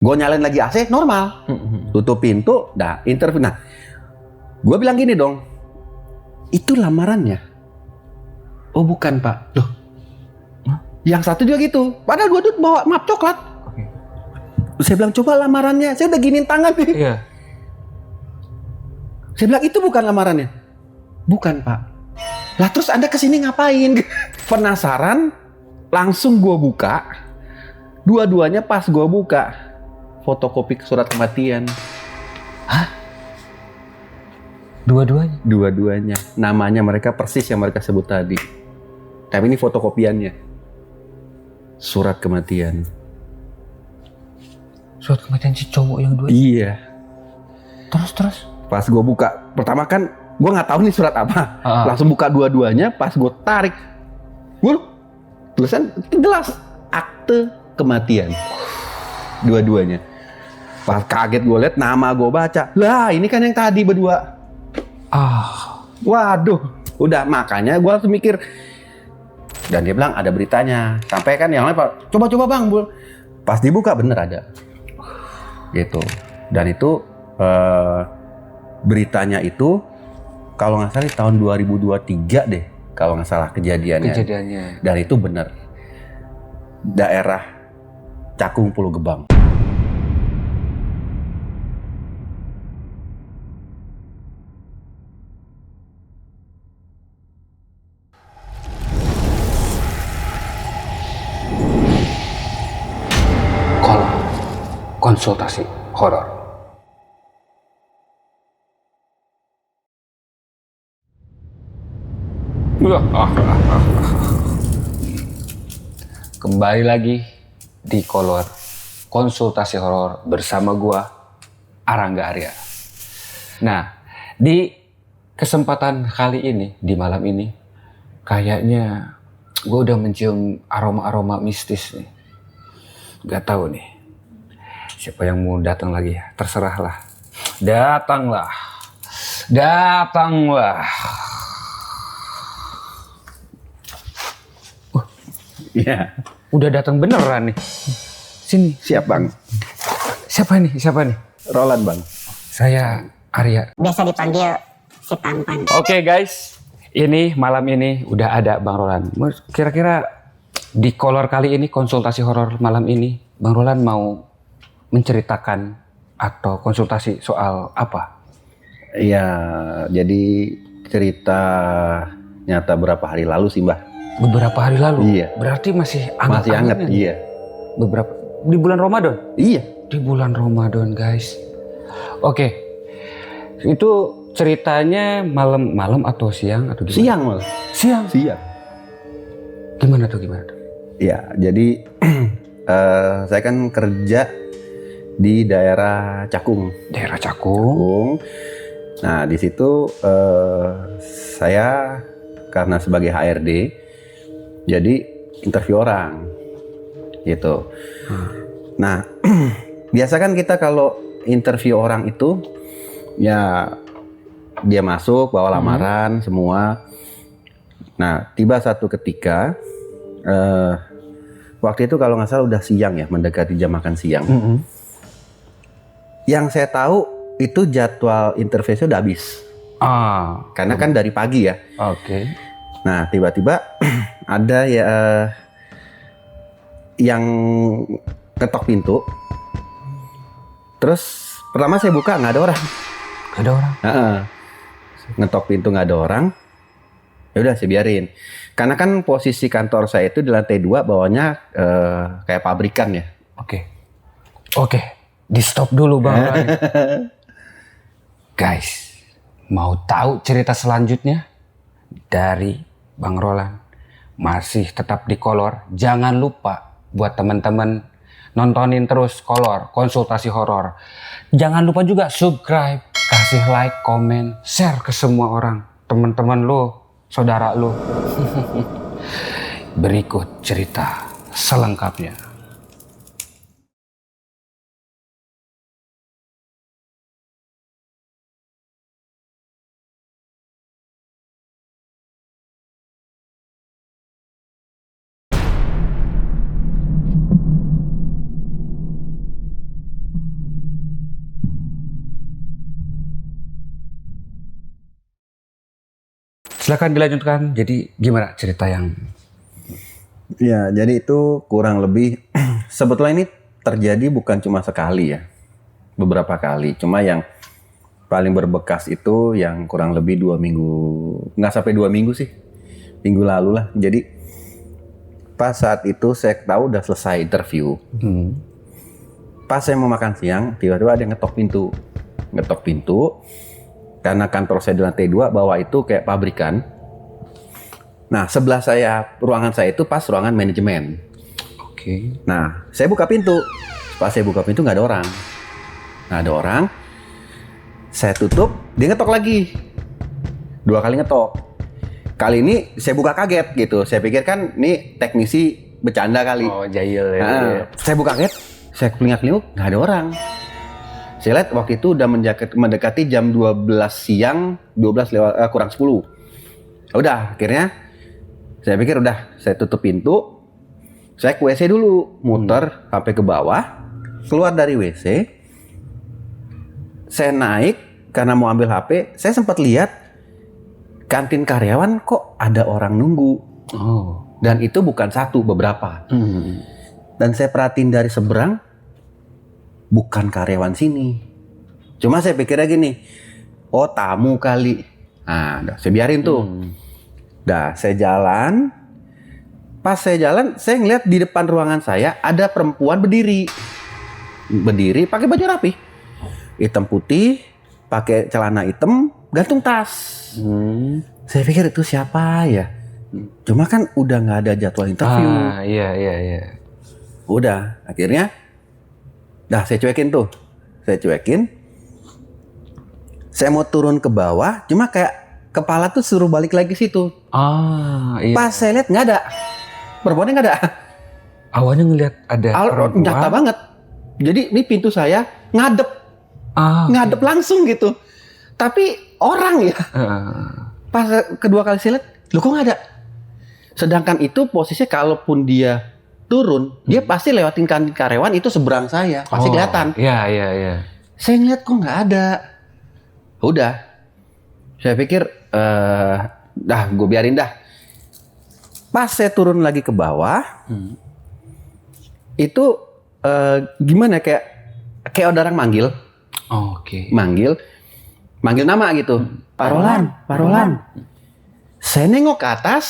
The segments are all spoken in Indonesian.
Gue nyalain lagi AC, normal. Tutup pintu, dah interview. Nah, gue bilang gini dong, itu lamarannya? Oh bukan pak. Loh, yang satu juga gitu. Padahal gue tuh bawa map coklat. Saya bilang coba lamarannya, saya udah giniin tangan nih. Iya. Saya bilang itu bukan lamarannya. Bukan pak. Lah terus anda kesini ngapain? Penasaran, langsung gue buka. Dua-duanya pas gue buka, fotokopi surat kematian. Hah? Dua-duanya? Dua-duanya. Namanya mereka persis yang mereka sebut tadi. Tapi ini fotokopiannya. Surat kematian. Surat kematian si cowok yang dua? Iya. Terus? Pas gue buka, pertama kan gue nggak tahu nih surat apa. Langsung buka dua-duanya, pas gue tarik. Tulisan jelas. Akte kematian. Dua-duanya. Pas kaget gue liat, nama gue baca. Lah ini kan yang tadi berdua. Waduh. Udah, makanya gue langsung mikir. Dan dia bilang ada beritanya. Sampai kan yang lain, coba-coba bang. Pas dibuka bener ada. Gitu. Dan itu beritanya itu kalau nggak salah di tahun 2023 deh. Kalau nggak salah kejadiannya. Dan itu bener. Daerah Cakung Pulau Gebang. Konsultasi horor. Kembali lagi di Kolor Konsultasi Horor bersama gua Arangga Arya. Nah, di kesempatan kali ini, di malam ini, kayaknya gua udah mencium aroma-aroma mistis nih. Gak tahu nih. Siapa yang mau datang lagi ya? Terserahlah. Datanglah. Iya. Udah datang beneran nih. Sini. Siap bang. Siapa nih? Roland bang. Saya Arya. Biasa dipanggil si Tampan. Oke guys. Ini malam ini udah ada Bang Roland. Kira-kira di Kolor kali ini, konsultasi horor malam ini, Bang Roland mau menceritakan atau konsultasi soal apa? Iya, jadi cerita nyata berapa hari lalu sih mbah. Beberapa hari lalu? Iya. Berarti masih Masih hangat, iya. Beberapa, di bulan Ramadan? Iya. Di bulan Ramadan guys. Oke. Itu ceritanya malam atau siang atau gimana? Siang malah. Siang? Gimana tuh? Iya, jadi saya kan kerja di daerah Cakung. Daerah Cakung. Nah, di situ saya karena sebagai HRD, jadi interview orang, gitu. Nah, biasa kan kita kalau interview orang itu, ya dia masuk bawa lamaran semua. Nah, tiba satu ketika, waktu itu kalau nggak salah udah siang ya, mendekati jam makan siang. Yang saya tahu itu jadwal interviewnya udah habis. Karena kan dari pagi ya. Oke. Nah, tiba-tiba ada ya yang ketok pintu. Terus pertama saya buka nggak ada orang. Nggak ada orang? Ngetok pintu nggak ada orang. Ya udah saya biarin. Karena kan posisi kantor saya itu di lantai 2, bawahnya kayak pabrikan ya. Oke. Di stop dulu Bang. Guys, mau tahu cerita selanjutnya dari Bang Roland? Masih tetap di Kolor. Jangan lupa buat teman-teman nontonin terus Kolor Konsultasi Horor. Jangan lupa juga subscribe, kasih like, komen, share ke semua orang, teman-teman lo, saudara lo. Berikut cerita selengkapnya. Silakan dilanjutkan. Jadi gimana cerita yang? Ya, jadi itu kurang lebih sebetulnya ini terjadi bukan cuma sekali ya, beberapa kali. Cuma yang paling berbekas itu yang kurang lebih 2 minggu, nggak sampai 2 minggu sih, minggu lalu lah. Jadi pas saat itu saya tahu udah selesai interview. Pas saya mau makan siang, tiba-tiba ada yang ngetok pintu. Karena kantor saya di lantai 2, bawah itu kayak pabrikan. Nah, sebelah ruangan saya itu pas ruangan manajemen. Oke. Nah, saya buka pintu. Pas saya buka pintu nggak ada orang. Nggak ada orang. Saya tutup, dia ngetok lagi. 2 kali ngetok. Kali ini saya buka kaget gitu. Saya pikir kan ini teknisi bercanda kali. Oh, jahil ya. Nah, saya buka kaget, saya kelingak-kelinguk, nggak ada orang. Saya lihat waktu itu udah mendekati jam 12 siang, 12 lewat kurang 10. Udah, akhirnya saya pikir udah, saya tutup pintu. Saya ke WC dulu, muter sampai ke bawah, keluar dari WC. Saya naik karena mau ambil HP, saya sempat lihat kantin karyawan kok ada orang nunggu. Oh. Dan itu bukan satu, beberapa. Dan saya perhatiin dari seberang, bukan karyawan sini. Cuma saya pikirnya gini, oh tamu kali. Nah, udah, saya biarin tuh. Dah, saya jalan. Pas saya jalan, saya ngeliat di depan ruangan saya ada perempuan berdiri. Berdiri, pakai baju rapi. Hitam putih, pakai celana hitam, gantung tas. Saya pikir itu siapa ya? Cuma kan udah nggak ada jadwal interview. Iya. Udah, akhirnya, dah saya cuekin tuh. Saya cuekin. Saya mau turun ke bawah, cuma kayak kepala tuh suruh balik lagi situ. Iya. Pas saya lihat nggak ada. Perempuannya nggak ada. Awalnya ngelihat ada perempuan. Nyata banget. Jadi ini pintu saya ngadep. Ngadep langsung gitu. Tapi orang ya. Pas kedua kali saya lihat, loh kok nggak ada? Sedangkan itu posisinya kalaupun dia turun, dia pasti lewatin kantin karyawan itu seberang saya. Pasti kelihatan. Iya. Saya ngeliat kok nggak ada. Udah. Saya pikir, dah gue biarin dah. Pas saya turun lagi ke bawah, itu gimana kayak ada orang manggil. Oke. Manggil nama gitu. Parolan. Saya nengok ke atas,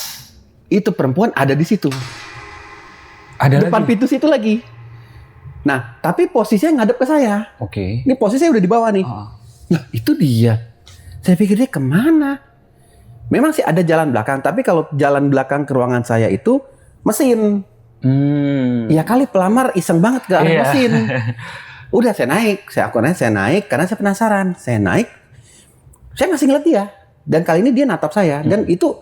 itu perempuan ada di situ. Ada depan lagi? pintu situ lagi. Nah, tapi posisinya ngadep ke saya. Oke. Ini posisinya udah di bawah nih. Nah, itu dia. Saya pikir dia kemana? Memang sih ada jalan belakang, tapi kalau jalan belakang ke ruangan saya itu mesin. Ya kali pelamar iseng banget ke arah mesin. Udah saya naik, saya naik karena saya penasaran. Saya naik, saya masih ngeliat dia. Dan kali ini dia natap saya. Dan itu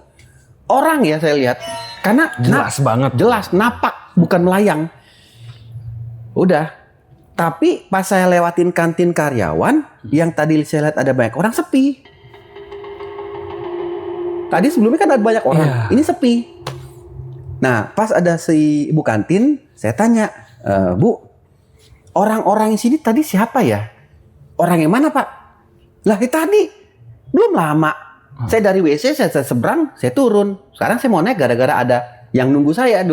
orang ya saya lihat. Karena Jelas banget. Jelas, napak, bukan melayang. Udah. Tapi pas saya lewatin kantin karyawan, yang tadi saya lihat ada banyak orang, sepi. Tadi sebelumnya kan ada banyak orang, ini sepi. Nah, pas ada si ibu kantin, saya tanya, Bu, orang-orang di sini tadi siapa ya? Orang yang mana, Pak? Lah, tadi belum lama. Saya dari WC, saya seberang, saya turun. Sekarang saya mau naik gara-gara ada yang nunggu saya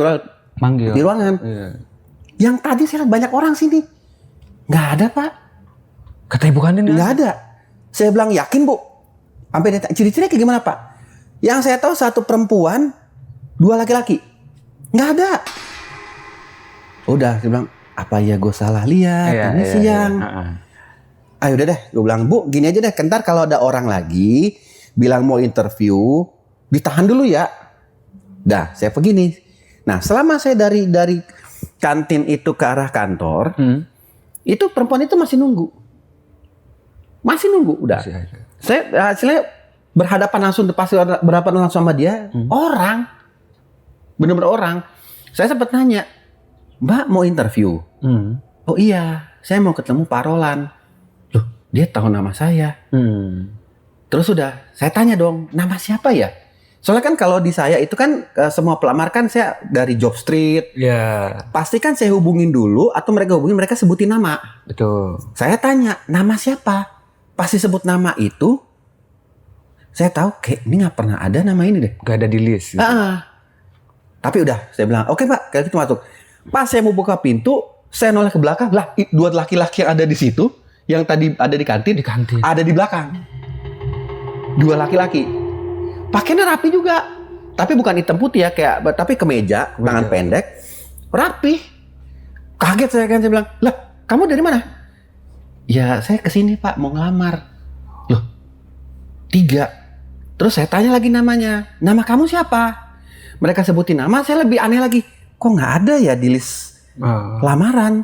Manggil di ruangan. Yang tadi saya lihat banyak orang sini. Nggak ada, Pak. Kata ibu kantin nggak ada. Saya bilang, yakin, Bu? Sampai dia ciri-cirinya kayak gimana, Pak? Yang saya tahu 1 perempuan, 2 laki-laki. Nggak ada. Udah, saya bilang, apa ya gue salah lihat? Ini siang. Ayo udah deh, gue bilang, Bu, gini aja deh. Ntar kalau ada orang lagi bilang mau interview, ditahan dulu ya. Dah, saya begini. Nah, selama saya dari kantin itu ke arah kantor, itu perempuan itu masih nunggu. Udah. Saya hasilnya berhadapan langsung sama dia, orang. Bener-bener orang. Saya sempat nanya, Mbak mau interview? Oh iya, saya mau ketemu Parolan. Loh, dia tahu nama saya. Terus udah, saya tanya dong, nama siapa ya? Soalnya kan kalau di saya itu kan semua pelamar kan saya dari job street. Pasti kan saya hubungin dulu atau mereka sebutin nama. Betul. Saya tanya, nama siapa? Pasti sebut nama itu. saya tahu kayak ini nggak pernah ada nama ini deh. Gak ada di list. Gitu. Tapi udah, saya bilang, oke Pak, kayak gitu masuk. Pas saya mau buka pintu, saya noleh ke belakang, lah dua laki-laki yang ada di situ, yang tadi ada di kantin, ada di belakang. Dua laki-laki. Pakainya rapi juga. Tapi bukan hitam putih ya, tapi kemeja, tangan pendek, rapi. Kaget saya kan, saya bilang, lah kamu dari mana? Ya saya kesini Pak, mau ngelamar. Loh, 3. Terus saya tanya lagi namanya, nama kamu siapa? Mereka sebutin nama, saya lebih aneh lagi. Kok nggak ada ya di list lamaran?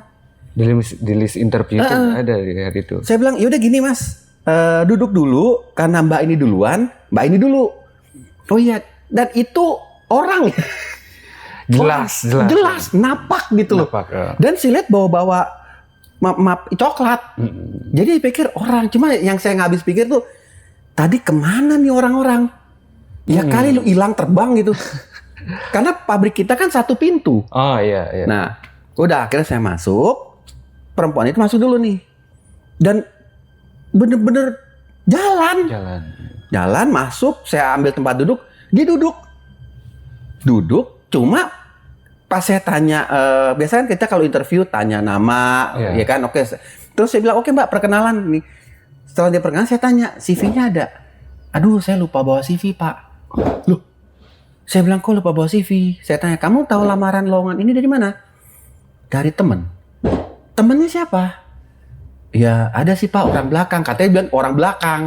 Di list interview itu nggak ada di hari itu. Saya bilang, yaudah gini Mas, duduk dulu, karena Mbak ini duluan, Mbak ini dulu. Oh iya, dan itu orang. Jelas. Napak gitu loh. Ya. Dan saya lihat bawa map coklat. Jadi pikir orang, cuma yang saya nggak habis pikir tuh, tadi kemana nih orang-orang? Ya kali lu hilang terbang gitu. Karena pabrik kita kan satu pintu. Oh iya. Nah, udah akhirnya saya masuk. Perempuan itu masuk dulu nih. Dan bener-bener jalan masuk, saya ambil tempat duduk, dia duduk, cuma pas saya tanya, biasanya kan kita kalau interview tanya nama, ya kan, oke. Terus saya bilang, oke Mbak, perkenalan nih. Setelah dia perkenalan, saya tanya, CV-nya ada? Aduh, saya lupa bawa CV Pak. Loh, saya bilang, kok lupa bawa CV? Saya tanya, kamu tahu lamaran lowongan ini dari mana? Dari temen. Temennya siapa? Ya ada sih Pak, orang belakang. Katanya bilang orang belakang.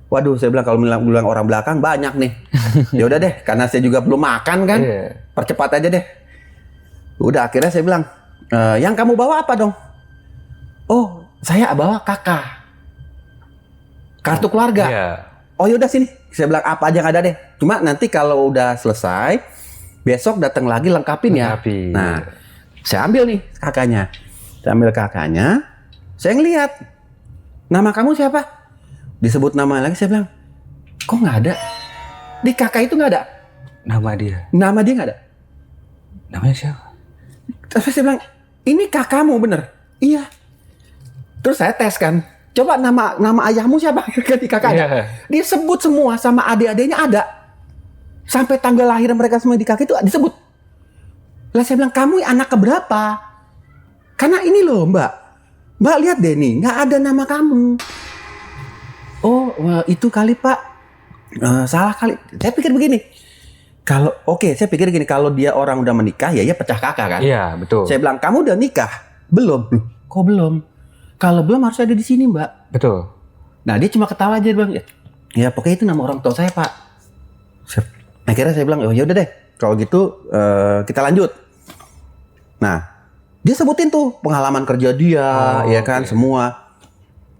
Waduh, saya bilang kalau bilang orang belakang banyak nih. Ya udah deh, karena saya juga belum makan kan. Percepat aja deh. Udah akhirnya saya bilang, yang kamu bawa apa dong? Oh, saya bawa kakak. Kartu keluarga. Oh yaudah sini. Saya bilang apa aja yang ada deh. Cuma nanti kalau udah selesai, besok datang lagi lengkapin ya. Nah, saya ambil nih kakaknya. Saya ambil kakaknya. Saya ngelihat, nama kamu siapa? Disebut nama lagi, saya bilang, kok nggak ada? Di kakak itu nggak ada. Nama dia nggak ada. Namanya siapa? Terus saya bilang, ini kakakmu bener? Iya. Terus saya tes kan, coba nama ayahmu siapa? Di kakaknya. Dia sebut semua sama adik-adiknya ada. Sampai tanggal lahir mereka semua di kakak itu disebut. Lah saya bilang, kamu anak keberapa? Karena ini loh Mbak lihat deh nih, nggak ada nama kamu. Oh, itu kali Pak, salah kali. Saya pikir begini, saya pikir gini, kalau dia orang udah menikah, ya pecah kakak kan? Iya, betul. Saya bilang, kamu udah nikah? Belum. Kok belum? Kalau belum harus ada di sini Mbak. Betul. Nah dia cuma ketawa aja, bilang, ya pokoknya itu nama orang tua saya Pak. Akhirnya saya bilang, oh ya udah deh, kalau gitu kita lanjut. Nah. Dia sebutin tuh pengalaman kerja dia, ya kan, semua.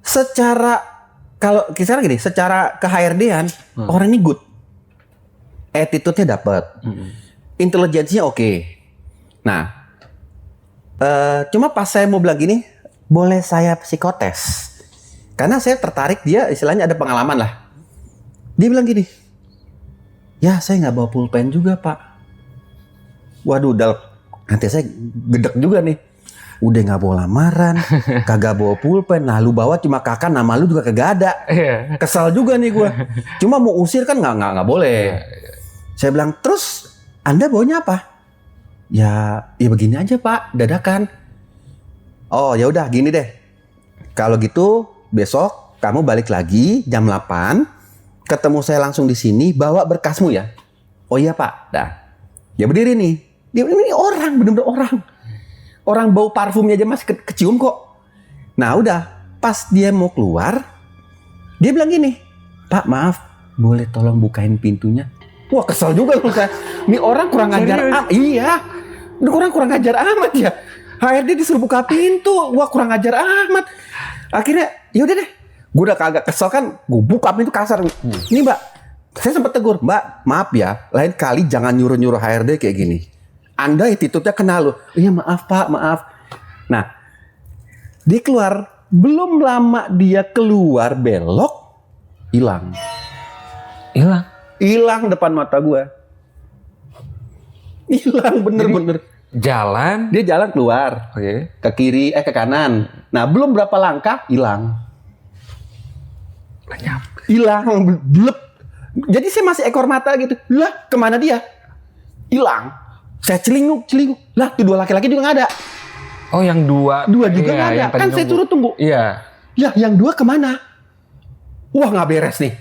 Secara ke HRD-an, orang ini good. Attitude-nya dapat. Intelijensinya oke. Nah, cuma pas saya mau bilang gini, boleh saya psikotes? Karena saya tertarik, dia istilahnya ada pengalaman lah. Dia bilang gini, ya saya nggak bawa pulpen juga Pak. Waduh, nanti saya gedek juga nih. Udah nggak bawa lamaran, kagak bawa pulpen. Nah lu bawa cuma kakak, nama lu juga kagak ada. Kesal juga nih gue. Cuma mau usir kan nggak boleh. Saya bilang, terus Anda bawanya apa? Ya begini aja Pak, dadakan. Oh ya udah gini deh. Kalau gitu besok kamu balik lagi jam 8. Ketemu saya langsung di sini, bawa berkasmu ya. Oh iya Pak. Dah. Dia berdiri nih. Dia ini orang, bener-bener orang. Orang bau parfumnya aja masih kecium kok. Nah udah, pas dia mau keluar, dia bilang gini, Pak maaf, boleh tolong bukain pintunya? Wah kesel juga loh saya. Ini orang kurang ngajar amat. Iya, ini orang kurang ngajar amat ya. HRD disuruh buka pintu, wah kurang ngajar amat. Akhirnya, yaudah deh. Gue udah kagak kesel kan, gue buka pintu kasar. Ini Mbak, saya sempat tegur, Mbak maaf ya, lain kali jangan nyuruh-nyuruh HRD kayak gini. Anda attitude-nya kena loh. Iya maaf Pak, maaf. Nah, dia keluar. Belum lama dia keluar belok, hilang. Hilang depan mata gue. Hilang bener-bener. Jalan. Dia jalan keluar. Ke kiri, ke kanan. Nah, belum berapa langkah, hilang. Hilang, blep. Jadi saya masih ekor mata gitu. Lah, kemana dia? Hilang. Saya celinguk. Lah, tuh 2 laki-laki juga nggak ada. Oh, yang 2. Dua juga nggak ada. yang tadi Kan saya nunggu. suruh tunggu. Iya. Lah, yang 2 kemana? Wah, nggak beres nih.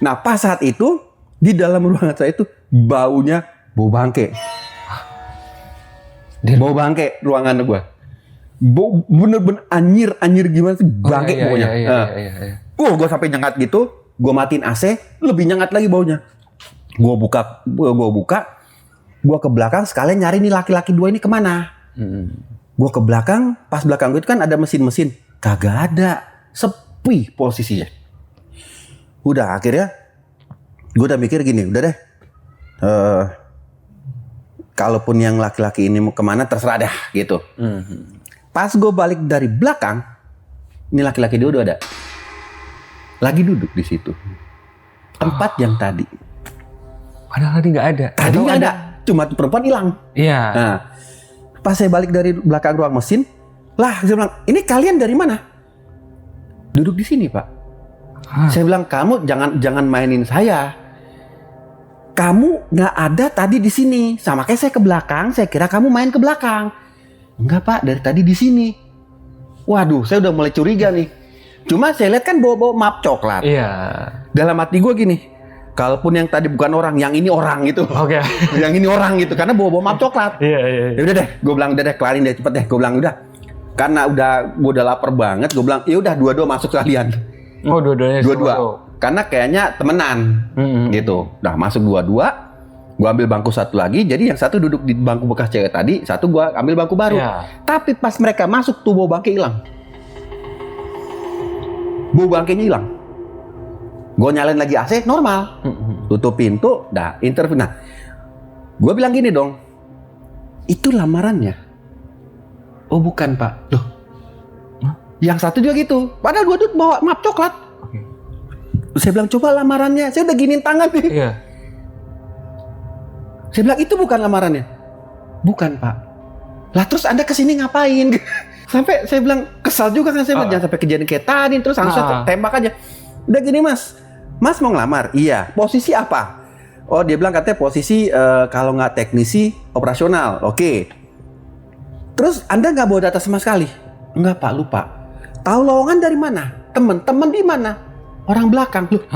Nah, pas saat itu, di dalam ruangan saya itu baunya bau bangke. Bau bangke ruangan gua. Bau bener-bener anjir gimana sih bangke baunya. Iya. Gua sampai nyengat gitu, gua matiin AC, lebih nyengat lagi baunya. Gua buka, gua ke belakang sekalian nyari nih laki-laki 2 ini kemana. Gua ke belakang, pas belakang gua itu kan ada mesin-mesin, kagak ada, sepi posisinya. Udah akhirnya, gua udah mikir gini, udah deh, kalaupun yang laki-laki ini mau kemana terserah dah gitu. Pas gue balik dari belakang, ini laki-laki dia udah ada, lagi duduk di situ, tempat yang tadi. Padahal tadi nggak ada. Tadi nggak ada, cuma tuh perempuan hilang. Iya. Nah, pas saya balik dari belakang ruang mesin, lah saya bilang, ini kalian dari mana? Duduk di sini pak. Saya bilang, kamu jangan mainin saya. Kamu nggak ada tadi di sini, sama kayak saya ke belakang. Saya kira kamu main ke belakang. Enggak pak, dari tadi di sini. Waduh, saya udah mulai curiga nih. Cuma saya lihat kan bawa map coklat. Iya. Dalam hati gue gini, kalaupun yang tadi bukan orang, yang ini orang gitu. Oke. Yang ini orang gitu, karena bawa map coklat. Iya. Ya udah deh, gue bilang udah deh, kelarin deh cepet deh. Gue bilang udah, karena gue udah lapar banget. Gue bilang ya udah 2-2 masuk kalian. Oh, dua-duanya. 2-2. Karena kayaknya temenan gitu. Nah masuk 2-2, gue ambil bangku satu lagi. Jadi yang satu duduk di bangku bekas cewek tadi, satu gue ambil bangku baru. Iya. Tapi pas mereka masuk tuh bau bangke hilang. Bau bangkenya hilang. Gue nyalain lagi AC normal, tutup pintu, dah interview. Nah, gue bilang gini dong, itu lamarannya. Oh bukan pak, loh. Yang satu juga gitu. Padahal gue tuh bawa map coklat. Saya bilang coba lamarannya, saya udah giniin tangan nih. Iya. Saya bilang itu bukan lamarannya. Bukan pak. Lah terus anda kesini ngapain? Sampai saya bilang kesal juga kan saya bilang, jangan sampai kejadian kayak tadi. Terus langsung tembak aja. Udah gini mas mau ngelamar? Iya. Posisi apa? Oh dia bilang katanya posisi kalau nggak teknisi operasional. Oke. Terus anda nggak bawa data sama sekali? Enggak pak, lupa. Tahu lowongan dari mana? Temen di mana? Orang belakang. Loh,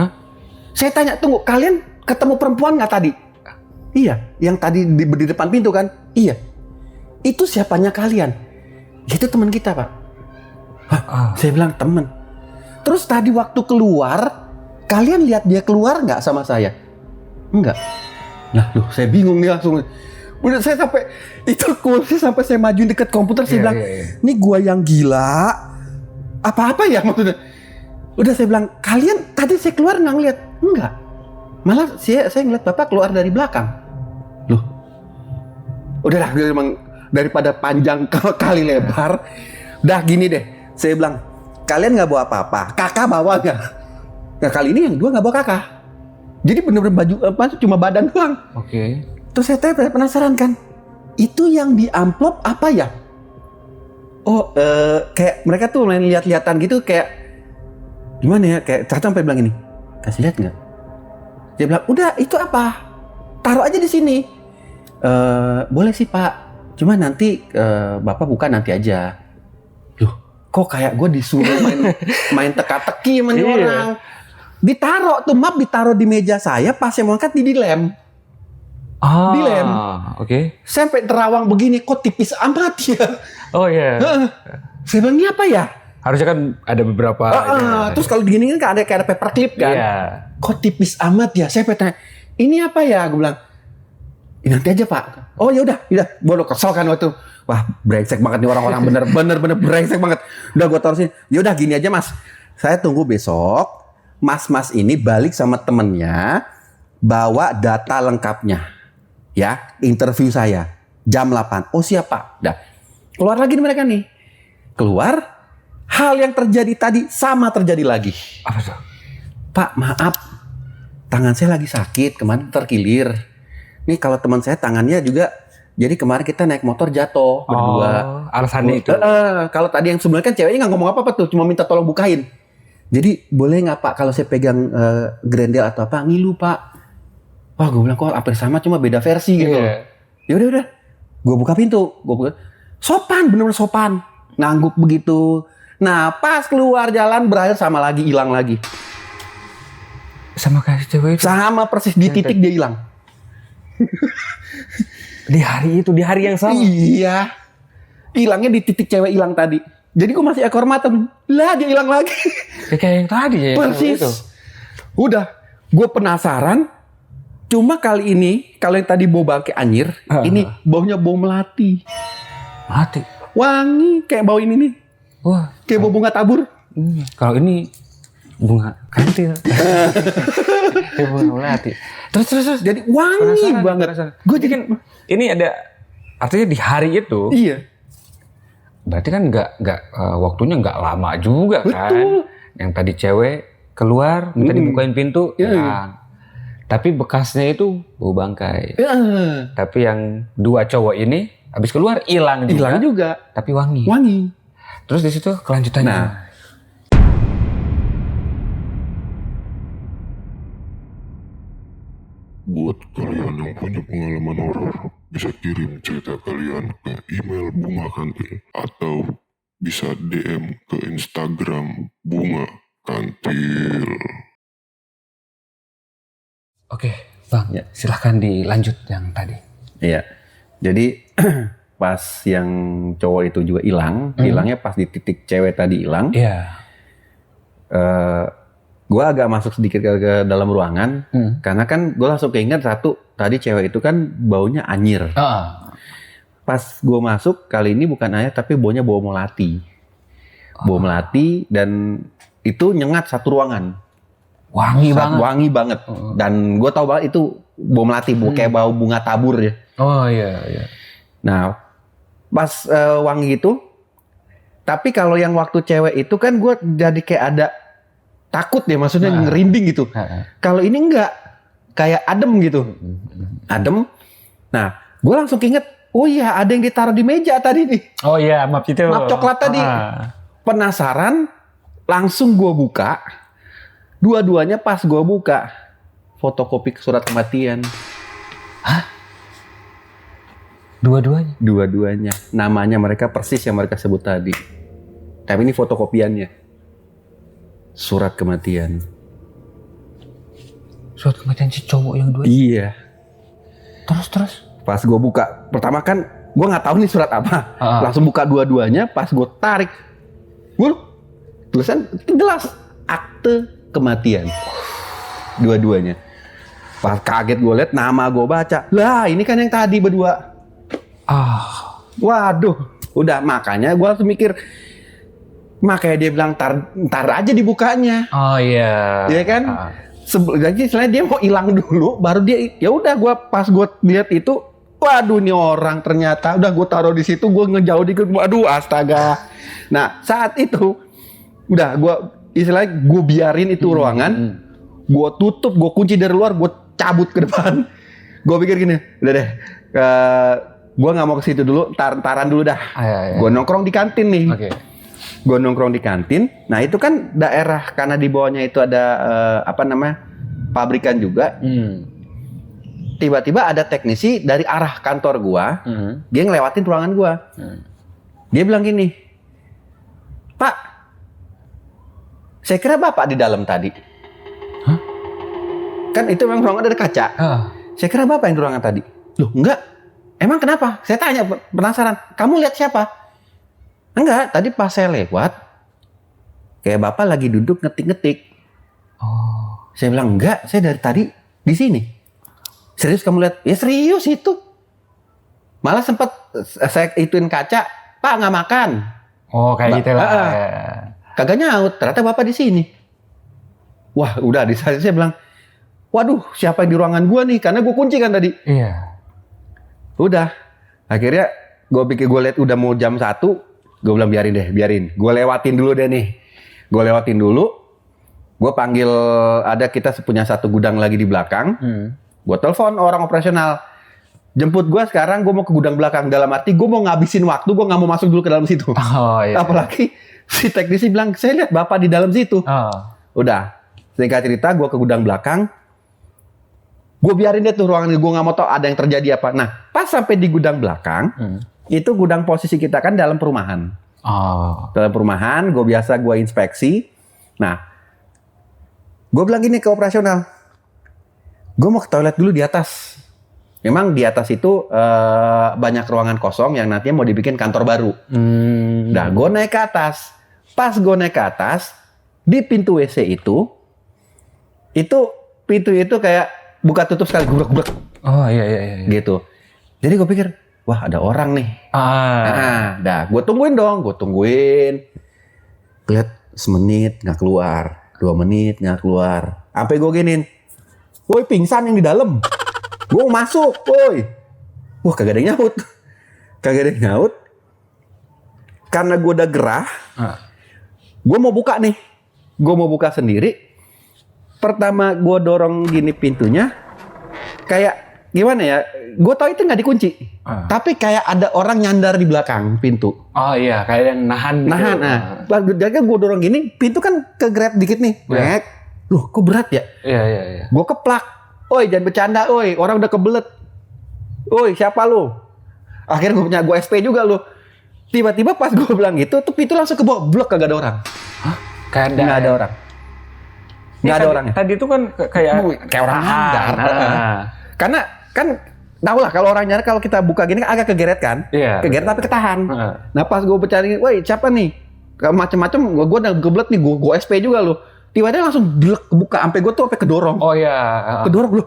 saya tanya, tunggu, kalian ketemu perempuan nggak tadi? Iya, yang tadi di depan pintu kan? Iya. Itu siapanya kalian? Itu teman kita, Pak. Saya bilang teman. Terus tadi waktu keluar, kalian lihat dia keluar nggak sama saya? Enggak. Nah, loh, saya bingung nih langsung. Udah saya sampai itu kursi sampai saya majuin dekat komputer, saya bilang, ini gua yang gila. Apa-apa ya maksudnya? Udah saya bilang, kalian tadi saya keluar nggak ngeliat? Enggak. Malah saya ngeliat bapak keluar dari belakang. Loh. Udahlah, memang daripada panjang kali lebar. Udah gini deh. Saya bilang, kalian nggak bawa apa-apa. Kakak bawa nggak? Nah kali ini yang 2 nggak bawa kakak. Jadi bener-bener baju cuma badan doang. Oke. Terus saya penasaran kan. Itu yang di amplop apa ya? Oh, kayak mereka tuh main lihat-lihatan gitu kayak gimana ya? Kayak Caca sampai bilang gini, kasih lihat nggak? Dia bilang, udah itu apa? Taruh aja di sini. Boleh sih pak, cuma nanti bapak buka nanti aja. Loh, kok kayak gue disuruh main teka-teki sama nih orang. Ditaruh tuh map, ditaruh di meja saya, pas saya mau angkat dilem. Dilem. Oke. Sampai terawang begini, kok tipis amat ya? Oh iya. Saya bilang, ini apa ya? Harusnya kan ada beberapa. Terus kalau begini kan ada kayak paperclip kan? Iya. Kok tipis amat ya? Saya tanya, ini apa ya? Gue bilang, nanti aja pak. Oh ya udah, bodoh kesel kan waktu. Wah brengsek banget nih orang-orang, bener brengsek banget. Udah gue taruh sini. Ya udah gini aja mas. Saya tunggu besok. Mas ini balik sama temennya, bawa data lengkapnya, ya interview saya jam 8. Oh siap pak. Dah keluar lagi nih mereka nih. Keluar. Hal yang terjadi tadi sama terjadi lagi. Apa tuh? Pak, maaf. Tangan saya lagi sakit, kemarin terkilir. Nih kalau teman saya tangannya juga, jadi kemarin kita naik motor jatuh berdua. Alasannya itu. Kalau tadi yang sebelumnya kan ceweknya nggak ngomong apa-apa tuh, cuma minta tolong bukain. Jadi boleh nggak Pak kalau saya pegang grendel atau apa ngilu Pak? Wah gue bilang kok hampir sama cuma beda versi gitu. Iya. Ya udah, gue buka pintu, sopan bener-bener sopan, ngangguk begitu. Nah pas keluar jalan berakhir sama lagi hilang lagi, Sama kayak cewek itu. sama persis di titik dia hilang. Di hari yang sama. Iya, hilangnya di titik cewek hilang tadi. Jadi gue masih ekor mata, lah dia hilang lagi. Kayak yang tadi ya. Persis. Itu. Udah, gue penasaran. Cuma kali ini, kalau yang tadi bau bangke anyir, ini baunya bau melati. Mati. Wangi, kayak bau ini nih. Wah. Kayak bau bunga tabur. Kalau ini bunga kantil. Kayak bunga melati. Terus. Jadi wangi banget. Gue jadi kan ini ada artinya di hari itu. Iya. Berarti kan nggak waktunya nggak lama juga kan. Betul. Yang tadi cewek keluar minta dibukain pintu, hilang. Tapi bekasnya itu bau bangkai. Tapi yang dua cowok ini habis keluar hilang juga. Tapi wangi. Terus di situ kelanjutannya. Nah. Buat kalian yang punya pengalaman horor, bisa kirim cerita kalian ke email Bunga Kantil atau bisa DM ke Instagram Bunga Kantil. Oke, Bang, Ya. silahkan dilanjut yang tadi. Iya. Jadi pas yang cowok itu juga hilang, hilangnya pas di titik cewek tadi hilang. Iya. Gue agak masuk sedikit ke dalam ruangan, karena kan gue langsung keinget satu, tadi cewek itu kan baunya anyir. Pas gue masuk, kali ini bukan anyir, tapi baunya bau melati. Bau melati, dan itu nyengat satu ruangan. Wangi banget. Wangi banget. Dan gue tahu banget itu bau melati, kayak bau bunga tabur ya. Oh iya. Nah, pas wangi itu, tapi kalau yang waktu cewek itu kan gue jadi kayak ada takut ya, maksudnya ngerinding gitu. Kalau ini enggak, kayak adem gitu. Adem. Nah, gue langsung inget, oh iya ada yang ditaruh di meja tadi nih. Oh iya, map itu. Map coklat tadi. Penasaran, langsung gue buka. Dua-duanya pas gue buka, fotokopi surat kematian. Dua-duanya? Dua-duanya. Namanya mereka persis yang mereka sebut tadi. Tapi ini fotokopiannya. Surat kematian. Surat kematian si cowok yang dua? Iya. Terus? Pas gue buka, pertama kan gue nggak tahu nih surat apa. Langsung buka dua-duanya, pas gue tarik. Tulisan jelas. Akte kematian. Dua-duanya. Pas kaget gue liat, nama gue baca. Lah ini kan yang tadi berdua. Waduh. Udah, makanya gue langsung mikir. Makanya dia bilang ntar aja dibukanya. Oh iya. Iya kan? Jadi selain dia mau hilang dulu, baru dia ya udah pas gue lihat itu, waduh nih orang ternyata udah gue taruh di situ, gue ngejauh dikit, waduh astaga. Nah saat itu udah gue biarin itu ruangan, gue tutup, gue kunci dari luar, gue cabut ke depan. Gue pikir gini, udah deh, gue nggak mau ke situ dulu, taran dulu dah. Gue nongkrong di kantin nih. Oke. Gue nongkrong di kantin. Nah itu kan daerah, karena di bawahnya itu ada pabrikan juga. Tiba-tiba ada teknisi dari arah kantor gue, dia ngelewatin ruangan gue. Dia bilang gini, Pak, saya kira Bapak di dalam tadi. Kan itu memang ruangan ada kaca. Saya kira Bapak yang di ruangan tadi. Loh enggak, emang kenapa? Saya tanya, penasaran, kamu lihat siapa? Enggak, tadi pas saya lewat, kayak Bapak lagi duduk ngetik-ngetik. Saya bilang, enggak, saya dari tadi di sini. Serius kamu lihat? Ya serius itu. Malah sempat saya ituin kaca, Pak nggak makan. Oh kayak gitu lah. Kagak nyaut, ternyata Bapak di sini. Wah udah, di saat itu saya bilang, waduh siapa yang di ruangan gua nih? Karena gua kunci kan tadi. Iya. Udah, akhirnya gue pikir, gue lihat udah mau jam 1, gue bilang biarin. Gue lewatin dulu deh nih. Gue panggil, kita punya satu gudang lagi di belakang. Gue telepon orang operasional. Jemput gue sekarang, gue mau ke gudang belakang. Dalam arti gue mau ngabisin waktu, gue nggak mau masuk dulu ke dalam situ. Oh iya. Apalagi Si teknisi bilang, saya lihat bapak di dalam situ. Udah, singkat cerita gue ke gudang belakang. Gue biarin dia tuh ruangan, gue gak mau tau ada yang terjadi apa. Nah, pas sampai di gudang belakang, itu gudang posisi kita kan dalam perumahan. Dalam perumahan, gue inspeksi. Nah, gue bilang gini ke operasional, gue mau ke toilet dulu di atas. Memang di atas itu banyak ruangan kosong yang nantinya mau dibikin kantor baru. Nah, gue naik ke atas. Pas gue naik ke atas, di pintu WC itu pintu itu kayak buka tutup sekali, gubrek-gubrek. Oh iya. Gitu. Jadi gue pikir, wah ada orang nih. Dah, gue tungguin dong, Lihat semenit nggak keluar, 2 menit nggak keluar. Sampai gue giniin, woi pingsan yang di dalam. Gue mau masuk, woi. Wah kagak ada yang nyaut. Karena gue udah gerah, gue mau buka nih. Gue mau buka sendiri. Pertama gue dorong gini pintunya, kayak gimana ya? Gue tau itu nggak dikunci, tapi kayak ada orang nyandar di belakang pintu. Oh iya, kayak yang nahan. Nah, pas gue dorong gini, pintu kan kegrab dikit nih. Loh, kok berat ya? Iya. Gue keplak. Oi, jangan bercanda, oi. Orang udah kebelet. Oi, siapa lu? Akhirnya gue SP juga lu. Tiba-tiba pas gue bilang gitu, tuh pintu langsung ke bawah, blok, kagak ada orang. Nggak ada orang. Nggak ada orangnya. Tadi itu kan kayak orang nyandar. Karena kan tau lah kalau orang nyandar, kalau kita buka gini kan agak kegeret kan. Iya. Kegeret tapi ketahan. Nah pas gue bercanda, woi siapa nih? Macem-macem gue udah gebelet nih, gue SP juga lu. Tiba-tiba langsung kebuka, sampai gue tuh sampai kedorong. Oh iya. Kedorong lu.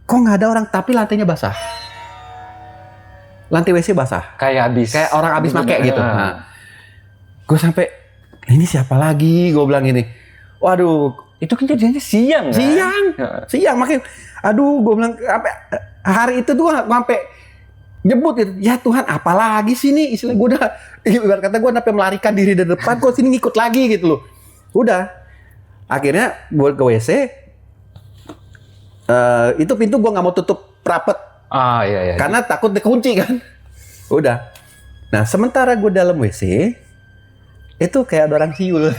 Kok nggak ada orang, tapi lantainya basah. Lantai WC basah. Kayak orang habis make gitu. Nah, gue sampai, ini siapa lagi? Gue bilang gini. Waduh, itu kan jadinya siang kan? Siang makanya. Aduh, gue bilang hari itu tuh sampai nyebut gitu. Ya Tuhan, apalagi sih nih? Istilah gue udah, ibarat kata gue sampai melarikan diri dari depan, kok sini ngikut lagi gitu loh. Udah. Akhirnya gue ke WC. Itu pintu gue nggak mau tutup rapet. Iya. Karena takut dikunci kan. Udah. Nah, sementara gue dalam WC, itu kayak ada orang siul.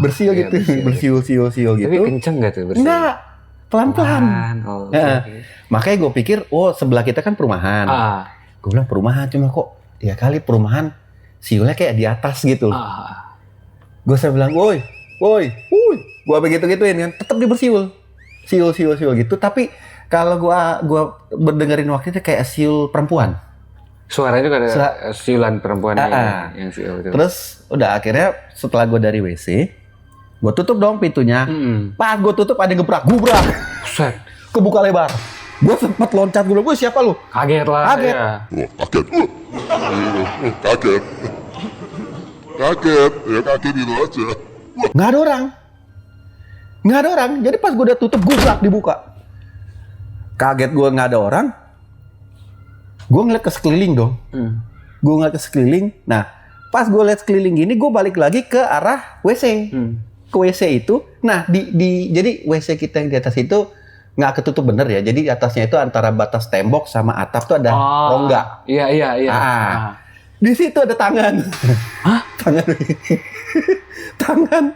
Bersiul gitu. Bersiul gitu. Tapi kenceng gak tuh bersiul? Enggak. Pelan-pelan. Okay. Makanya gue pikir, sebelah kita kan perumahan. Gue bilang perumahan, cuma kok ya kali perumahan siulnya kayak di atas gitu. Gue bilang, woi. Gue begitu-gituin kan, tetap dia bersiul. Siul gitu. Tapi kalau gue berdengerin waktu itu kayak siul perempuan. Suaranya juga ada siulan perempuan yang siul itu. Terus udah akhirnya setelah gue dari WC, gue tutup dong pintunya. Pas gue tutup ada yang gubrak. Buset. Kebuka lebar. Gue sempet loncat, gue bilang, siapa lu? Kaget lah. Kaget. Ya. Kaget. Ya kaget itu aja. Nggak ada orang. Jadi pas gue udah tutup, gubrak dibuka. Kaget gue nggak ada orang. Gue ngeliat ke sekeliling dong. Nah, pas gue lihat sekeliling gini, gue balik lagi ke arah WC. Ke WC itu. Nah, jadi WC kita yang di atas itu nggak ketutup bener ya. Jadi atasnya itu antara batas tembok sama atap tuh ada rongga. Iya. Di situ ada tangan. Hah? Tangan.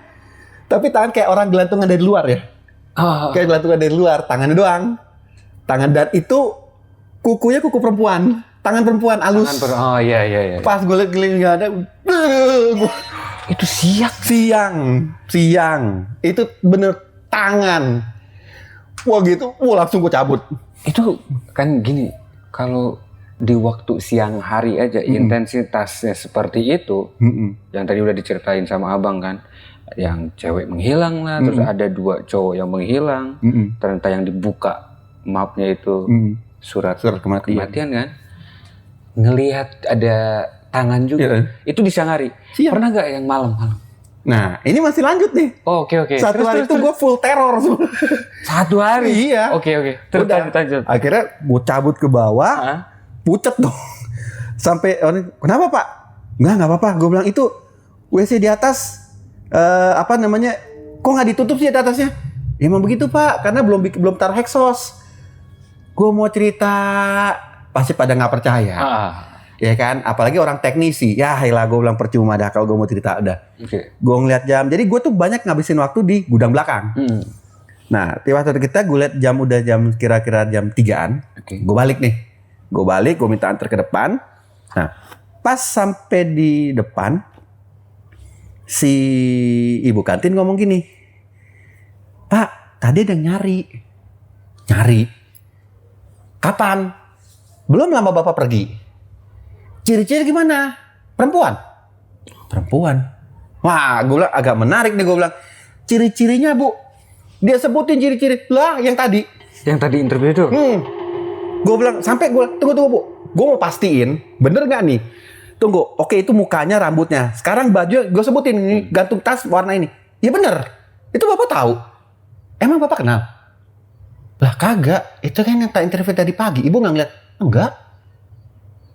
Tapi tangan kayak orang gelantungan dari luar ya. Kayak gelantungan dari luar, tangannya doang. Dan itu kukunya kuku perempuan. Tangan perempuan halus. Iya. Pas gue liat geliling nggak ada. Itu siang. Itu bener tangan. Wah gitu, langsung gue cabut. Itu kan gini, kalau di waktu siang hari aja intensitasnya seperti itu, yang tadi udah diceritain sama abang kan, yang cewek menghilang lah, terus ada 2 cowok yang menghilang, ternyata yang dibuka mapnya itu surat kematian kan, ngelihat ada tangan juga, itu di siang hari. Pernah nggak yang malam? Nah, ini masih lanjut nih. Oke. Satu hari itu gue full teror. 1 hari? Iya. Oke. Terus lanjut. Akhirnya gue cabut ke bawah, pucet dong. Sampai, kenapa Pak? Nggak apa-apa. Gue bilang, itu WC di atas, kok nggak ditutup sih di atasnya? Ya, emang begitu Pak, karena belum taruh hexos. Gue mau cerita, pasti pada nggak percaya. Ya kan, apalagi orang teknisi. Ya lah gue bilang percuma dah kalau gue mau cerita udah. Oke. Gue ngeliat jam. Jadi gue tuh banyak ngabisin waktu di gudang belakang. Nah, waktu kita gue liat jam udah jam kira-kira jam 3-an. Oke. Gue balik nih. Gue minta antar ke depan. Nah, pas sampai di depan, si ibu kantin ngomong gini, "Pak, tadi ada yang nyari." "Nyari? Kapan?" "Belum lama Bapak pergi." "Ciri-ciri gimana? Perempuan?" "Perempuan." Wah, gue bilang agak menarik nih, gue bilang. "Ciri-cirinya, Bu." Dia sebutin ciri-ciri. Lah, yang tadi. Yang tadi interview itu? Gue bilang, sampai gue, tunggu Bu. Gue mau pastiin, bener gak nih? Tunggu, oke itu mukanya, rambutnya. Sekarang baju, gue sebutin ini, gantung tas warna ini. Ya bener, itu Bapak tahu. Emang Bapak kenal? Lah kagak, itu kan yang tak interview tadi pagi. Ibu gak ngeliat? Enggak.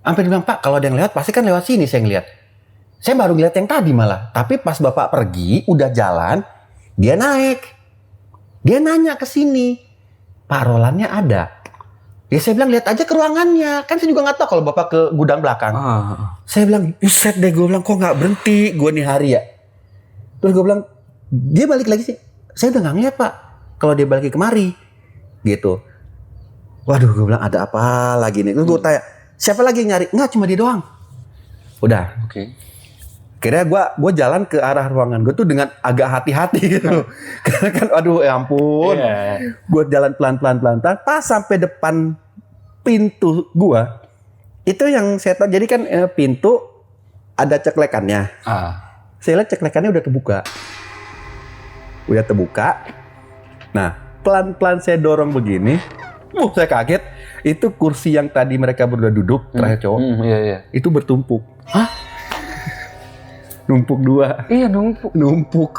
Sampai dia bilang, "Pak, kalau ada yang lewat, pasti kan lewat sini saya ngeliat." Saya baru ngeliat yang tadi malah. Tapi pas Bapak pergi, udah jalan, dia naik. Dia nanya ke sini, "Parolannya ada?" Ya saya bilang, "Lihat aja ke ruangannya." Kan saya juga nggak tahu kalau Bapak ke gudang belakang. Saya bilang, "Buset deh," gue bilang, "kok nggak berhenti gue nih hari ya." Terus gue bilang, "Dia balik lagi sih." "Saya udah nggak ngeliat Pak, kalau dia balik kemari." Gitu. Waduh, gue bilang ada apa lagi nih. Terus gue tanya, "Siapa lagi yang nyari?" "Nggak, cuma dia doang." Udah. Oke. Akhirnya gue jalan ke arah ruangan gue tuh dengan agak hati-hati gitu. Karena kan aduh ya ampun. Gue jalan pelan-pelan. Pas sampai depan pintu gue. Itu yang saya tahu. Jadi kan pintu ada ceklekannya. Saya lihat ceklekannya udah terbuka. Nah, pelan-pelan saya dorong begini. Saya kaget. Itu kursi yang tadi mereka berdua duduk, terakhir cowok. Itu bertumpuk. Hah? Numpuk 2. Iya, numpuk.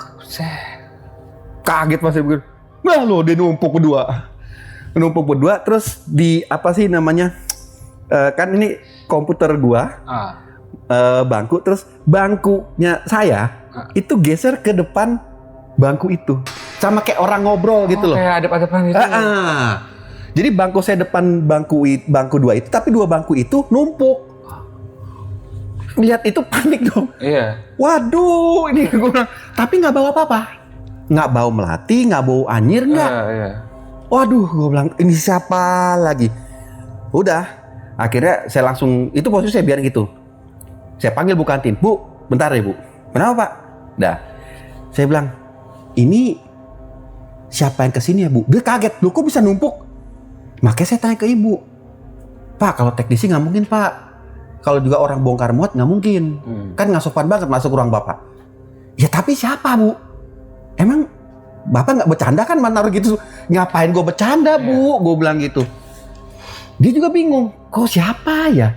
Kaget pasti begitu. Nah lo dia numpuk berdua. Terus di apa sih namanya? Kan ini komputer gua. Bangku. Terus bangkunya saya itu geser ke depan bangku itu. Sama kayak orang ngobrol gitu loh. Kayak adep-adepan gitu. Jadi bangku saya depan bangku 2 itu. Tapi 2 bangku itu numpuk. Lihat itu panik dong. Iya. Waduh, ini gue bilang. Tapi nggak bawa apa-apa, nggak bau melati, nggak bau anyir, nggak. Iya. Waduh, gue bilang ini siapa lagi? Udah, akhirnya saya langsung itu posisi saya biar gitu. Saya panggil Bu Kantin, "Bu, bentar ya Bu. Kenapa Pak?" Dah, saya bilang ini siapa yang kesini ya Bu? Dia kaget, "Loh kok bisa numpuk?" Makanya saya tanya ke Ibu, "Pak, kalau teknisi nggak mungkin Pak. Kalau juga orang bongkar muat nggak mungkin. Kan nggak sopan banget masuk ruang Bapak." "Ya tapi siapa Bu? Emang Bapak nggak bercanda kan menaruh gitu?" "Ngapain gue bercanda Bu?" Gue bilang gitu. Dia juga bingung, kok siapa ya?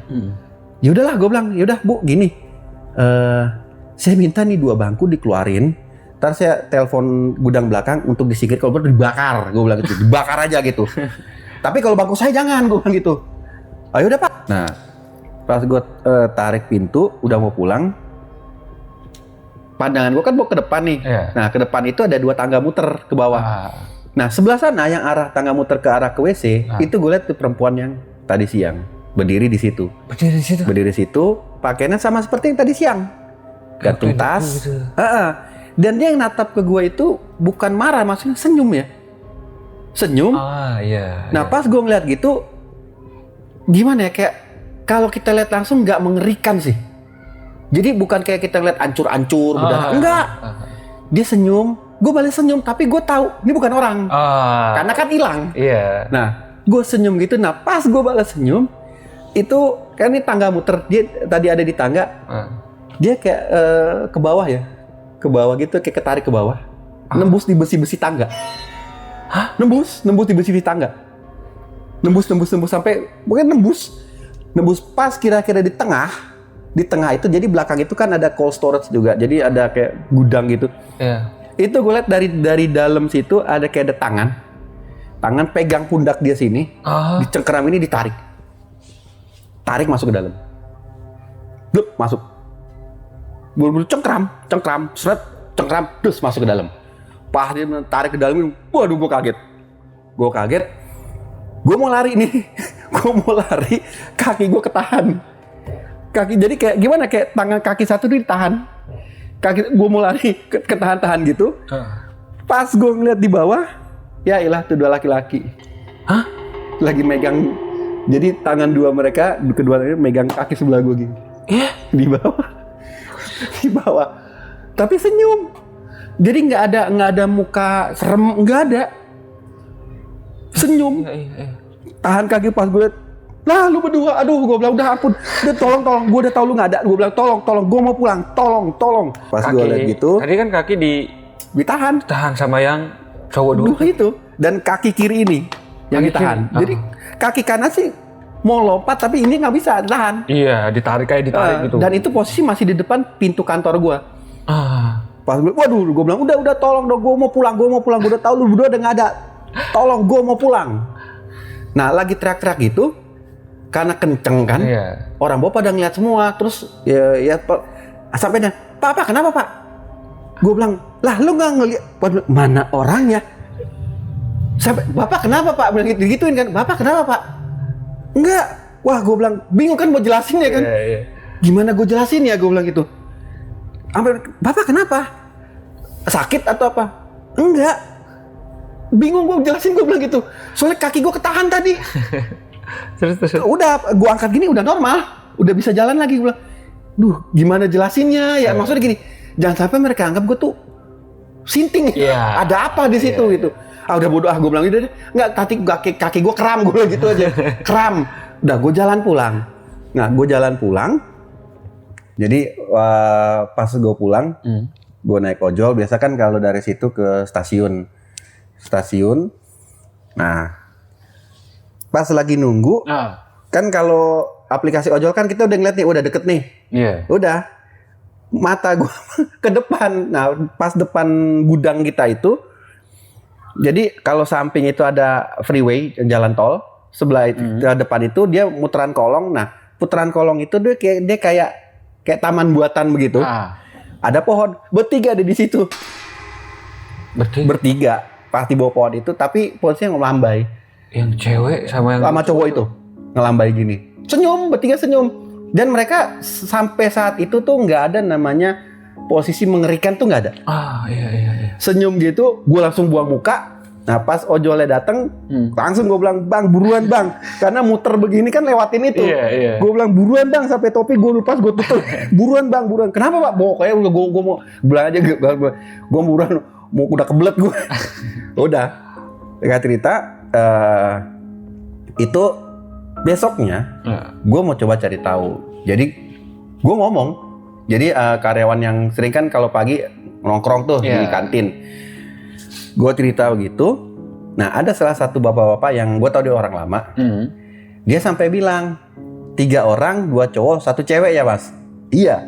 Ya udahlah gue bilang, "Ya udah Bu gini, saya minta nih 2 bangku dikeluarin. Ntar saya telepon gudang belakang untuk disingkir, kalau perlu dibakar." Gue bilang gitu, dibakar aja gitu. "Tapi kalau bangku saya jangan," gue bilang gitu. "Ayo udah Pak." Nah, pas gue tarik pintu, udah mau pulang, pandangan gue kan mau ke depan nih. Nah, ke depan itu ada 2 tangga muter ke bawah. Nah, sebelah sana yang arah tangga muter ke arah ke WC, itu gue lihat tuh perempuan yang tadi siang berdiri di situ. Berdiri di situ, pakaiannya sama seperti yang tadi siang. Gantung tas. Dan dia yang natap ke gue itu bukan marah, maksudnya senyum ya. Senyum. Nah, pas gue ngeliat gitu, gimana ya, kayak kalau kita lihat langsung nggak mengerikan sih. Jadi bukan kayak kita lihat ancur-ancur, berdarah. Enggak. Dia senyum, gue balik senyum, tapi gue tahu ini bukan orang. Karena kan hilang. Nah, gue senyum gitu. Nah, pas gue balas senyum, itu kan ini tangga muter. Dia tadi ada di tangga. Dia kayak ke bawah ya. Ke bawah gitu, kayak ketarik ke bawah. Nembus di besi-besi tangga. Nembus di besi tangga. Nembus sampai mungkin nembus pas kira-kira di tengah itu. Jadi belakang itu kan ada cold storage juga, jadi ada kayak gudang gitu. Itu gue lihat dari dalam situ ada kayak ada tangan pegang pundak dia sini, dicengkeram ini, ditarik masuk ke dalam, masuk, buru-buru cengkram, terus masuk ke dalam. Pas dia tarik ke dalam, waduh gue kaget. Gue mau lari nih, kaki gue ketahan. kaki, jadi kayak gimana, kayak tangan kaki satu ditahan, kaki gue mau lari ketahan-tahan gitu. Pas gue ngeliat di bawah, ya ilah tuh 2 laki-laki. Hah? Lagi megang, jadi tangan kedua megang kaki sebelah gue gini. Di bawah. Di bawah. Tapi senyum. Jadi nggak ada muka serem, nggak ada. Senyum. Tahan kaki pas gue liat, lah lu berdua, aduh gue bilang udah ampun, udah tolong, gue udah tahu lu nggak ada, gue bilang tolong, gue mau pulang, tolong. Pas gue liat gitu, tadi kan kaki ditahan sama yang cowok dulu. dua itu, dan kaki kiri ini yang Kaki ditahan. kiri? Jadi kaki kanan sih mau lompat tapi ini nggak bisa ditahan. Iya, ditarik gitu. Dan itu posisi masih di depan pintu kantor gue. Pas gue, waduh, gue bilang udah tolong dong, gue mau pulang, gue udah tahu lu berdua udah nggak ada, tolong, gue mau pulang. Nah lagi teriak-teriak gitu, karena kenceng kan, orang bawa pada ngeliat semua, terus ya sampai dan Pak kenapa Pak? Gue bilang, lah lu nggak ngeliat, mana orangnya? Sampai Bapak kenapa Pak? Bilang gituin kan, Bapak kenapa Pak? Enggak, wah gue bilang bingung kan mau jelasin ya kan, gimana gue jelasin ya, gue bilang gitu. Sampai Bapak kenapa? Sakit atau apa? Enggak. Bingung gue jelasin, gue bilang gitu. Soalnya kaki gue ketahan tadi. Terus. Udah, gue angkat gini udah normal. Udah bisa jalan lagi. Gue bilang, duh gimana jelasinnya ya. Maksudnya gini, jangan sampai mereka anggap gue tuh sinting. Ada apa di situ gitu. Udah bodoh, gue bilang gitu. Enggak, tadi kaki gue kram, gue bilang gitu aja. Kram. Udah, gue jalan pulang. Nah, gue jalan pulang. Jadi pas gue pulang, gue naik ojol. Biasa kan kalau dari situ ke stasiun. Nah, pas lagi nunggu, kan kalau aplikasi ojol kan kita udah ngeliat nih, udah deket nih. Udah, mata gue ke depan. Nah, pas depan gudang kita itu, jadi kalau samping itu ada freeway, jalan tol, sebelah depan itu dia muteran kolong. Nah, putaran kolong itu dia kayak taman buatan begitu. Ada pohon, bertiga ada di situ. Bertiga. Pas di bawah pohon itu, tapi posisinya ngelambai. Yang cewek sama cowok itu ngelambai gini. Bertiga senyum. Dan mereka sampai saat itu tuh nggak ada namanya posisi mengerikan tuh nggak ada. Iya. Senyum gitu, gue langsung buang muka. Nah pas ojolnya dateng, langsung gue bilang, bang buruan bang. Karena muter begini kan lewatin itu. Gue bilang buruan bang, sampai topi gue lepas, gue tutup. Buruan bang. Kenapa pak? Pokoknya gue mau bilang aja, gue buruan. Mau udah kebelet gue. Udah. Mereka cerita itu besoknya gue mau coba cari tahu. Jadi gue ngomong. Jadi karyawan yang sering kan kalau pagi nongkrong tuh di kantin. Gue cerita begitu. Nah ada salah satu bapak-bapak yang gue tahu dia orang lama. Dia sampai bilang 3 orang, 2 cowok, 1 cewek ya mas. Iya.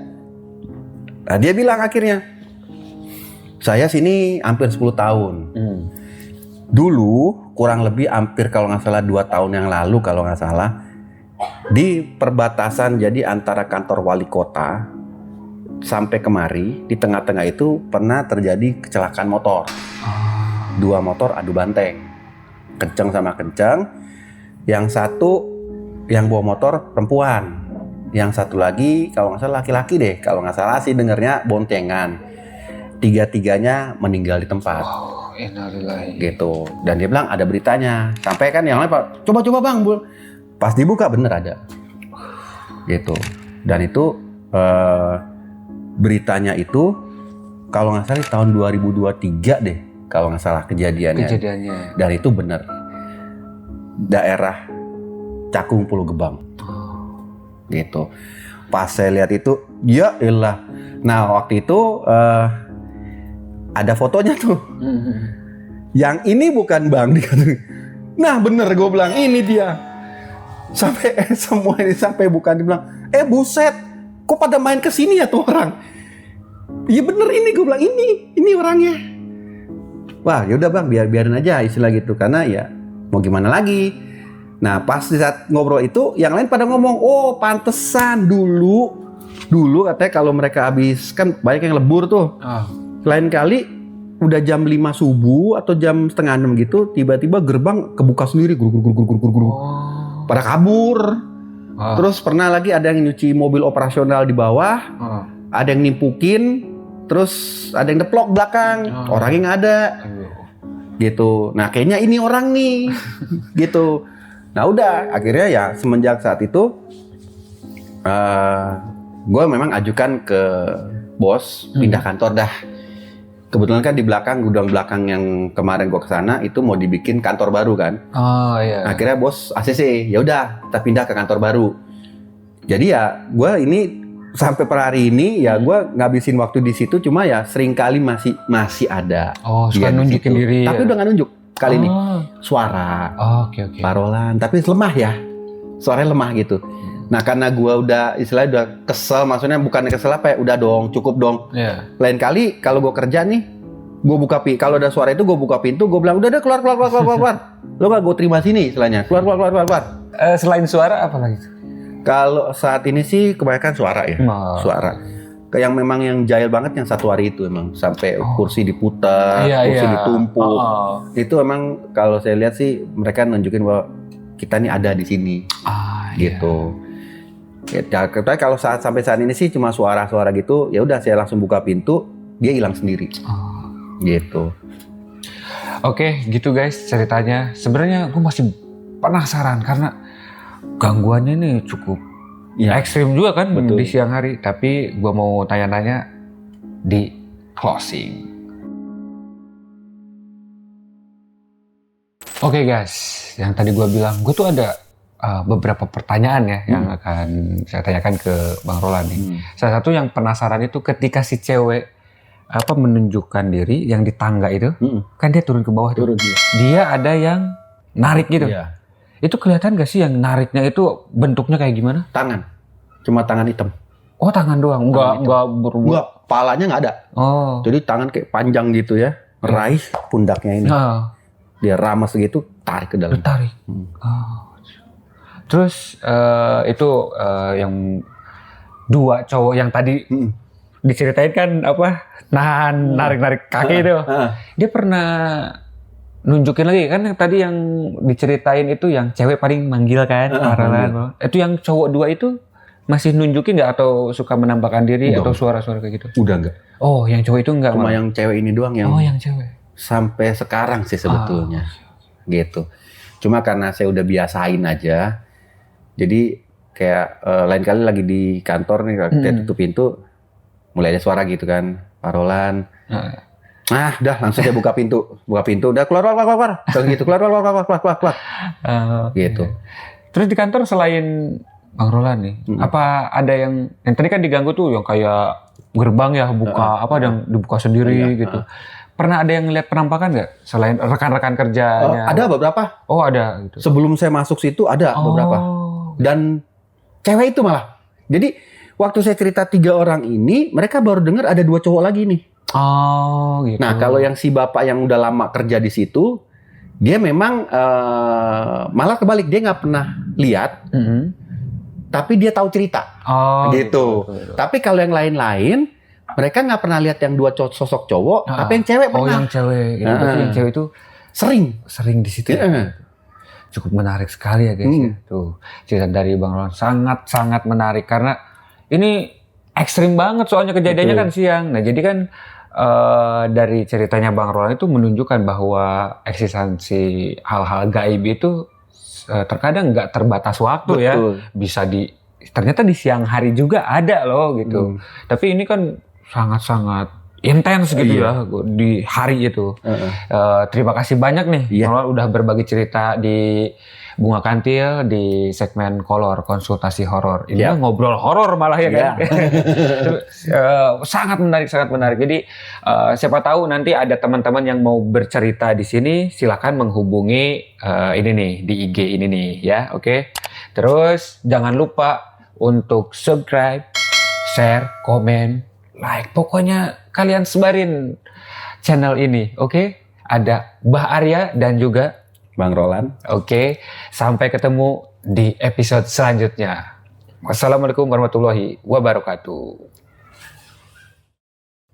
Nah dia bilang akhirnya, saya sini hampir 10 tahun. Dulu kurang lebih hampir kalau nggak salah 2 tahun yang lalu kalau nggak salah, di perbatasan jadi antara kantor wali kota sampai kemari, di tengah-tengah itu pernah terjadi kecelakaan motor. 2 motor adu banteng, kenceng sama kenceng. Yang satu yang bawa motor perempuan, yang satu lagi kalau nggak salah laki-laki deh, kalau nggak salah sih dengernya boncengan. 3-tiganya meninggal di tempat. Innalillahi. Gitu. Dan dia bilang ada beritanya. Sampai kan yang lain Pak, coba bang. Pas dibuka bener ada. Gitu. Dan itu beritanya itu kalau nggak salah tahun 2023 deh. Kalau nggak salah kejadiannya. Dan itu bener. Daerah Cakung Pulau Gebang. Gitu. Pas saya lihat itu, ya elah. Nah waktu itu ada fotonya tuh. Yang ini bukan bang. Nah bener gue bilang ini dia. Sampai semua ini sampai bukan dibilang. Buset, kok pada main kesini ya tuh orang? Iya bener ini gue bilang ini orangnya. Wah yaudah bang biarin aja istilah gitu karena ya mau gimana lagi. Nah pas di saat ngobrol itu yang lain pada ngomong pantesan dulu katanya kalau mereka habis kan banyak yang lebur tuh. Lain kali udah jam 5 subuh atau jam setengah 6 gitu tiba-tiba gerbang kebuka sendiri pada kabur. Terus pernah lagi ada yang nyuci mobil operasional di bawah, ada yang nimpukin, terus ada yang deplok belakang, orangnya nggak ada. Gitu. Nah kayaknya ini orang nih. Gitu. Nah udah, akhirnya ya semenjak saat itu gue memang ajukan ke bos pindah kantor dah. Kebetulan kan di belakang, gudang belakang yang kemarin gue kesana itu mau dibikin kantor baru kan. Oh iya. Akhirnya bos ACC, ya udah kita pindah ke kantor baru. Jadi ya gue ini sampai per hari ini ya gue ngabisin waktu di situ, cuma ya seringkali masih ada. Oh, suka dia di nunjukin situ. diri. Tapi ya? udah nggak nunjuk kali ini. Suara, Oke. parolan, tapi lemah ya. Suaranya lemah gitu. Nah karena gue udah istilahnya udah kesel, maksudnya bukan kesel apa ya, udah dong, cukup dong. Iya. Lain kali kalau gue kerja nih, gue buka kalau ada suara itu gue buka pintu, gue bilang udah keluar. Lo gak gue terima sini istilahnya, keluar. Selain suara apa lagi? Kalau saat ini sih kebanyakan suara ya, suara. Yang memang yang jahil banget yang satu hari itu emang sampai kursi diputar, kursi ditumpuk. Itu emang kalau saya lihat sih mereka nunjukin bahwa kita nih ada di sini, gitu. Ya, kalau sampai saat ini sih cuma suara-suara gitu, ya udah saya langsung buka pintu, dia hilang sendiri, gitu. Oke, gitu guys ceritanya. Sebenarnya gue masih penasaran karena gangguannya nih cukup ekstrim juga kan. Betul. Di siang hari. Tapi gue mau tanya-tanya di closing. Oke guys, yang tadi gue bilang, gue tuh ada beberapa pertanyaan ya yang akan saya tanyakan ke Bang Roland nih. Salah satu yang penasaran itu ketika si cewek menunjukkan diri yang di tangga itu, kan dia turun ke bawah tuh. Dia ada yang narik gitu. Iya. Itu kelihatan gak sih yang nariknya itu bentuknya kayak gimana? Tangan, cuma tangan hitam. Oh tangan doang, enggak berubah. Enggak, palanya nggak ada. Oh. Jadi tangan kayak panjang gitu ya, meraih pundaknya ini. Dia ramas segitu, tarik ke dalam. Tarik. Terus itu yang dua cowok yang tadi diceritain kan nahan narik kaki itu. Dia pernah nunjukin lagi kan yang tadi yang diceritain itu yang cewek paling manggil kan, itu yang cowok dua itu masih nunjukin nggak atau suka menampakkan diri atau suara-suara kayak gitu? Udah enggak. Oh, yang cowok itu enggak. Cuma yang cewek ini doang yang. Oh, yang cewek. Sampai sekarang sih sebetulnya, gitu. Cuma karena saya udah biasain aja. Jadi kayak lain kali lagi di kantor nih, kita tutup pintu, mulai ada suara gitu kan, parolan. Udah langsung saya buka pintu, udah keluar. Kalau gitu keluar. Gitu. Terus di kantor selain Bang Roland nih, apa ada yang tadi kan diganggu tuh yang kayak gerbang ya buka yang dibuka sendiri gitu. Pernah ada yang lihat penampakan nggak selain rekan-rekan kerjanya? Ada beberapa. Oh ada. Gitu. Sebelum saya masuk situ ada beberapa. Dan cewek itu malah. Jadi waktu saya cerita 3 orang ini, mereka baru dengar ada 2 cowok lagi nih. Oh gitu. Nah kalau yang si bapak yang udah lama kerja di situ, dia memang malah kebalik, dia nggak pernah lihat. Tapi dia tahu cerita. Gitu. Tapi kalau yang lain-lain, mereka nggak pernah lihat yang 2 sosok cowok, tapi yang cewek pernah. Oh yang cewek, gitu. Berarti yang cewek itu sering di situ. Cukup menarik sekali ya guys. Ya. Tuh cerita dari Bang Roland sangat menarik karena ini ekstrim banget soalnya kejadiannya kan siang. Nah jadi kan dari ceritanya Bang Roland itu menunjukkan bahwa eksistensi hal-hal gaib itu terkadang nggak terbatas waktu. Betul. Ya. Bisa ternyata di siang hari juga ada loh gitu. Tapi ini kan sangat-sangat intens gitu ya di hari itu. Terima kasih banyak nih Roland udah berbagi cerita di Bunga Kantil di segmen Kolor Konsultasi Horor. Ini ngobrol horor malah ya kan. Sangat menarik. Jadi siapa tahu nanti ada teman-teman yang mau bercerita di sini, silakan menghubungi ini nih di IG ini nih ya, oke. Terus jangan lupa untuk subscribe, share, komen, like. Pokoknya kalian sebarin channel ini, oke? Ada Mbah Arya dan juga Bang Roland. Oke, sampai ketemu di episode selanjutnya. Wassalamualaikum warahmatullahi wabarakatuh.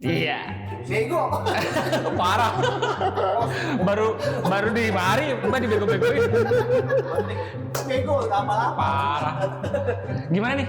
Iya. Bego. Parah. baru di mari mbak dibego-begoin. Bego, apa-apa. Parah. Gimana nih?